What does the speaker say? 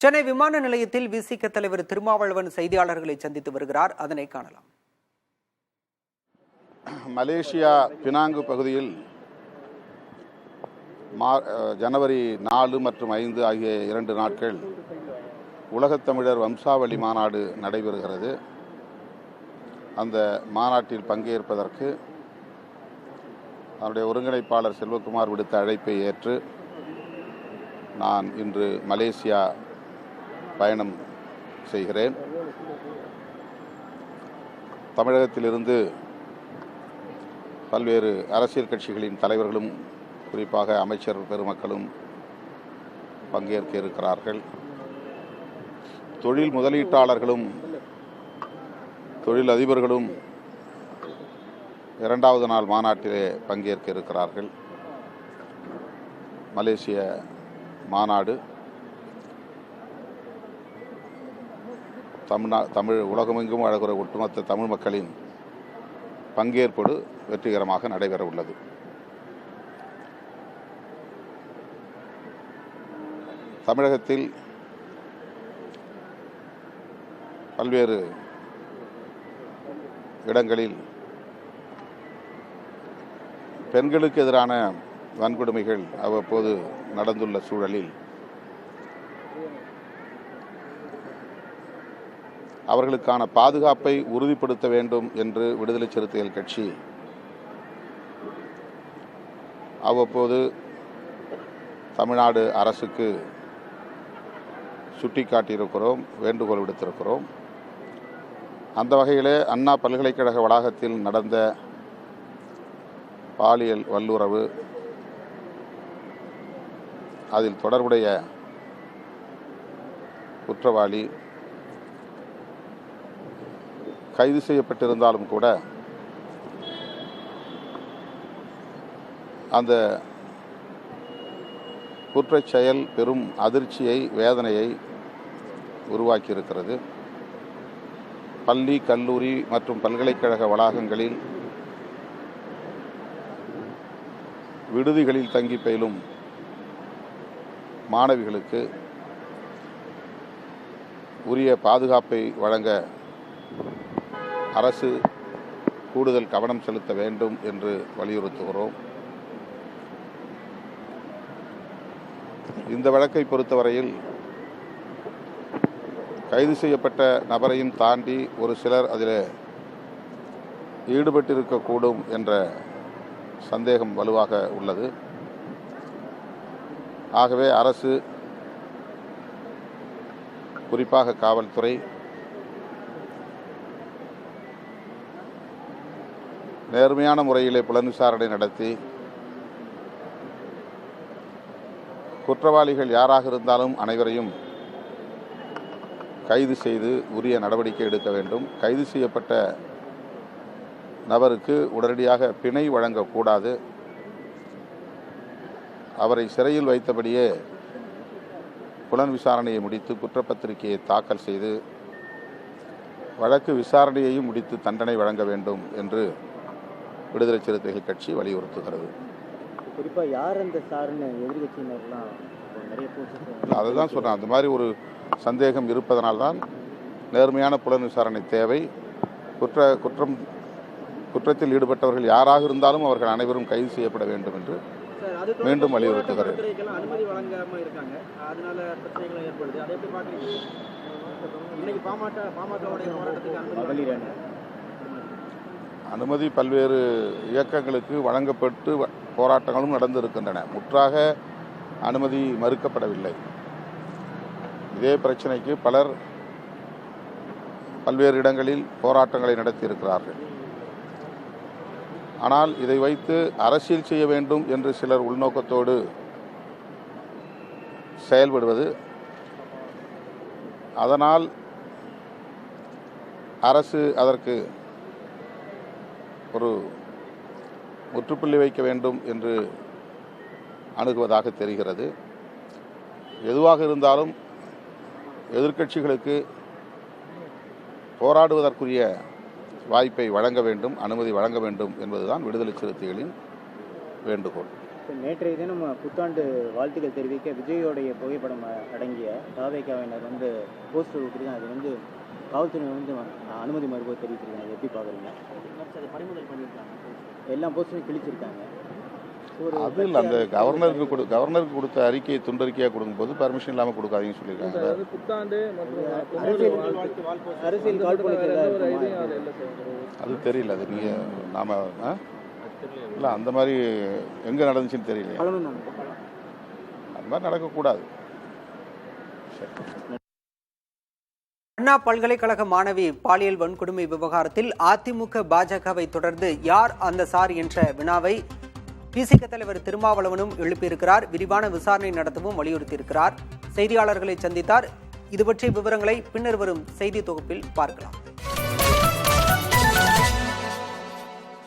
சென்னை விமான நிலையத்தில் விசிக தலைவர் திருமாவளவன் செய்தியாளர்களை சந்தித்து வருகிறார். அதனை காணலாம். மலேசியா பினாங்கு பகுதியில் ஜனவரி 4 மற்றும் 5 ஆகிய 2 நாட்கள் உலகத்தமிழர் வம்சாவளி மாநாடு நடைபெறுகிறது. அந்த மாநாட்டில் பங்கேற்பதற்கு அதனுடைய ஒருங்கிணைப்பாளர் செல்வகுமார் விடுத்த அழைப்பை ஏற்று நான் இன்று மலேசியா பயணம் செய்கிறேன். தமிழகத்திலிருந்து பல்வேறு அரசியல் கட்சிகளின் தலைவர்களும் குறிப்பாக அமைச்சர் பெருமக்களும் பங்கேற்க இருக்கிறார்கள். தொழில் முதலீட்டாளர்களும் தொழில் அதிபர்களும் 2வது நாள் மாநாட்டிலே பங்கேற்க இருக்கிறார்கள். மலேசிய மாநாடு தமிழ் உலகமெங்கும் அழகுற ஒட்டுமொத்த தமிழ் மக்களின் பங்கேற்போடு வெற்றிகரமாக நடைபெற உள்ளது. தமிழகத்தில் பல்வேறு இடங்களில் பெண்களுக்கு எதிரான வன்கொடுமைகள் அவ்வப்போது நடந்துள்ள சூழலில் அவர்களுக்கான பாதுகாப்பை உறுதிப்படுத்த வேண்டும் என்று விடுதலை சிறுத்தைகள் கட்சி அவ்வப்போது தமிழ்நாடு அரசுக்கு சுட்டிக்காட்டியிருக்கிறோம், வேண்டுகோள் விடுத்திருக்கிறோம். அந்த வகையிலே அண்ணா பல்கலைக்கழக வளாகத்தில் நடந்த பாலியல் வல்லுறவு, அதில் தொடர்புடைய குற்றவாளி கைது செய்யப்பட்டிருந்தாலும் கூட அந்த குற்றச் செயல் பெரும் அதிர்ச்சியை, வேதனையை உருவாக்கியிருக்கிறது. பள்ளி, கல்லூரி மற்றும் பல்கலைக்கழக வளாகங்களில் விடுதிகளில் தங்கி பயிலும் மாணவிகளுக்கு உரிய பாதுகாப்பை வழங்க அரசு கூடுதல் கவனம் செலுத்த வேண்டும் என்று வலியுறுத்துகிறோம். இந்த வழக்கை பொறுத்தவரையில் கைது செய்யப்பட்ட நபரையும் தாண்டி ஒரு சிலர் அதில் ஈடுபட்டிருக்கக்கூடும் என்ற சந்தேகம் வலுவாக உள்ளது. ஆகவே அரசு, குறிப்பாக காவல்துறை, நேர்மையான முறையிலே புலன் விசாரணை நடத்தி குற்றவாளிகள் யாராக இருந்தாலும் அனைவரையும் கைது செய்து உரிய நடவடிக்கை எடுக்க வேண்டும். கைது செய்யப்பட்ட நபருக்கு உடனடியாக பிணை வழங்கக்கூடாது. அவரை சிறையில் வைத்தபடியே புலன் விசாரணையை முடித்து குற்றப்பத்திரிகையை தாக்கல் செய்து வழக்கு விசாரணையையும் முடித்து தண்டனை வழங்க வேண்டும் என்று விடுதலை சிறுத்தைகள் கட்சி வலியுறுத்துகிறது. குறிப்பாக யார் அந்த சார்னு எதிர்கட்சியினர்லாம் நிறைய அதுதான் சொன்னேன். அந்த மாதிரி ஒரு சந்தேகம் இருப்பதனால்தான் நேர்மையான புலன் விசாரணை தேவை. குற்றத்தில் ஈடுபட்டவர்கள் யாராக இருந்தாலும் அவர்கள் அனைவரும் கைது செய்யப்பட வேண்டும் என்று மீண்டும் வலியுறுத்துகிறேன். அனுமதி வழங்காம இருக்காங்க, அதனால பிரச்சனைகள் ஏற்படுது. அதை எப்படி பார்க்குறீங்க? இன்னைக்கு பாமகவுடைய போராட்டத்துக்கு அனுமதி பல்வேறு இயக்கங்களுக்கு வழங்கப்பட்டு போராட்டங்களும் நடந்திருக்கின்றன. முற்றாக அனுமதி மறுக்கப்படவில்லை. இதே பிரச்சனைக்கு பலர் பல்வேறு இடங்களில் போராட்டங்களை நடத்தியிருக்கிறார்கள். ஆனால் இதை வைத்து அரசியல் செய்ய வேண்டும் என்று சிலர் உள்நோக்கத்தோடு செயல்படுவது, அதனால் அரசு அதற்கு ஒரு முற்றுப்புள்ளி வைக்க வேண்டும் என்று அணுகுவதாக தெரிகிறது. எதுவாக இருந்தாலும் எதிர்க்கட்சிகளுக்கு போராடுவதற்குரிய வாய்ப்பை வழங்க வேண்டும், அனுமதி வழங்க வேண்டும் என்பதுதான் விடுதலை சிறுத்தைகளின் வேண்டுகோள். நேற்றைய தினம் புத்தாண்டு வாழ்த்துக்கள் தெரிவிக்க விஜயோடைய புகைப்படம் அடங்கிய தாவேக்காவினர் போஸ்டர் கொடுத்துருக்காங்க. அது காவல்துறை அனுமதி மறுப்பு தெரிவிச்சிருக்காங்க. எப்படி பார்க்குறீங்க? அதை பறிமுதல் பண்ணியிருக்காங்க. எல்லா போஸ்டரும் கிழிச்சிருக்காங்க. அது இல்லை, அந்த கவர்னருக்கு கொடுத்த அறிக்கையை துண்டறிக்கையாக கொடுக்கும்போது பர்மிஷன் இல்லாமல் கொடுக்காதீங்கன்னு சொல்லியிருக்காங்க. புத்தாண்டு அரசியல் அது தெரியல, அது நீங்கள் நாம இல்லை அந்த மாதிரி எங்கே நடந்துச்சுன்னு தெரியலையா? அந்த மாதிரி நடக்கக்கூடாது. அண்ணா பல்கலைக்கழக மாணவி பாலியல் வன்கொடுமை விவகாரத்தில் அதிமுக பாஜகவை தொடர்ந்து யார் அந்த சார் என்ற வினாவை பிசிக தலைவர் திருமாவளவனும் எழுப்பியிருக்கிறார். விரிவான விசாரணை நடத்தவும் வலியுறுத்தியிருக்கிறார். செய்தியாளர்களை சந்தித்தார். இது பற்றிய விவரங்களை பின்னர் வரும் செய்தி தொகுப்பில் பார்க்கலாம்.